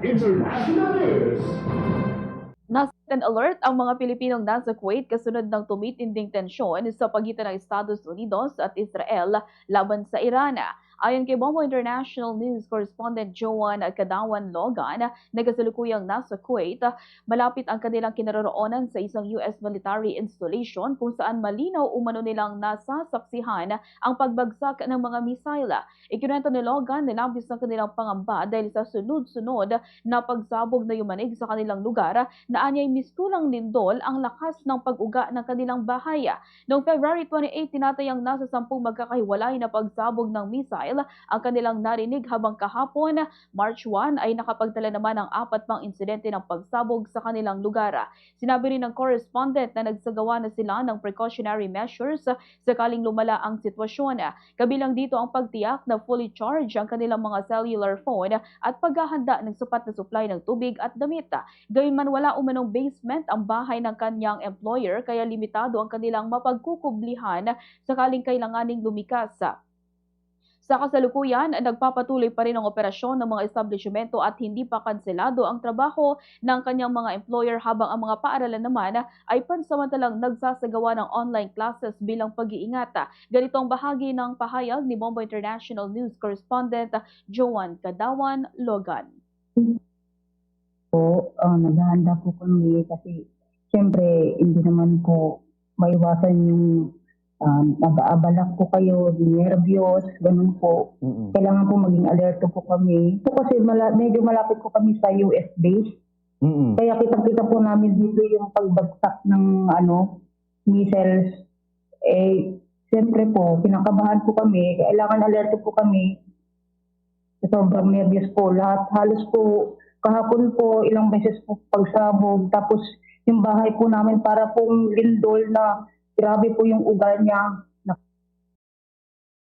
International News. Nasa alert ang mga Pilipinong nasa Kuwait kasunod ng tumitinding tensyon sa pagitan ng Estados Unidos at Israel laban sa Iran. Ayon kay Bombo International News Correspondent Joan Cadawan Logan, na kasalukuyang nasa Kuwait, malapit ang kanilang kinaroroonan sa isang US military installation kung saan malinaw umano nilang nasasaksihan ang pagbagsak ng mga misayla. Ikinwento ni Logan na labis ng kanilang pangamba dahil sa sunod-sunod na pagsabog na yumanig sa kanilang lugar na anyay mistulang lindol ang lakas ng pag-uga ng kanilang bahay. Noong February 28, tinatayang nasa 10 magkakahiwalay na pagsabog ng missile ang kanilang narinig, habang kahapon, March 1, ay nakapagtala naman ng 4 pang insidente ng pagsabog sa kanilang lugar. Sinabi rin ng correspondent na nagsagawa na sila ng precautionary measures sakaling lumala ang sitwasyon. Kabilang dito ang pagtiyak na fully charged ang kanilang mga cellular phone at paghahanda ng sapat na supply ng tubig at damit. Gayunman wala umanong basement ang bahay ng kanyang employer, kaya limitado ang kanilang mapagkukublihan sakaling kailanganing lumikas. Sa kasalukuyan, nagpapatuloy pa rin ang operasyon ng mga establishmento at hindi pa kanselado ang trabaho ng kanyang mga employer, habang ang mga paaralan naman ay pansamantalang nagsasagawa ng online classes bilang pag-iingat. Ganito ang bahagi ng pahayag ni Bombo International News Correspondent Joan Cadawan Logan. Naghahanda po kami kasi siyempre hindi naman po maiwasan yung nag-aabalak po kayo, nervyos, ganun po. Kailangan po maging alerto po kami. So kasi medyo malapit po kami sa US base. Kaya kitang-kita po namin dito yung pagbagsak ng missiles. Siyempre po, kinakabahan po kami. Kailangan alerto po kami. Sobrang nervyos po. Halos po, kahapon po, ilang beses po pagsabog. Tapos yung bahay po namin para pong lindol na grabe po yung ugal niya.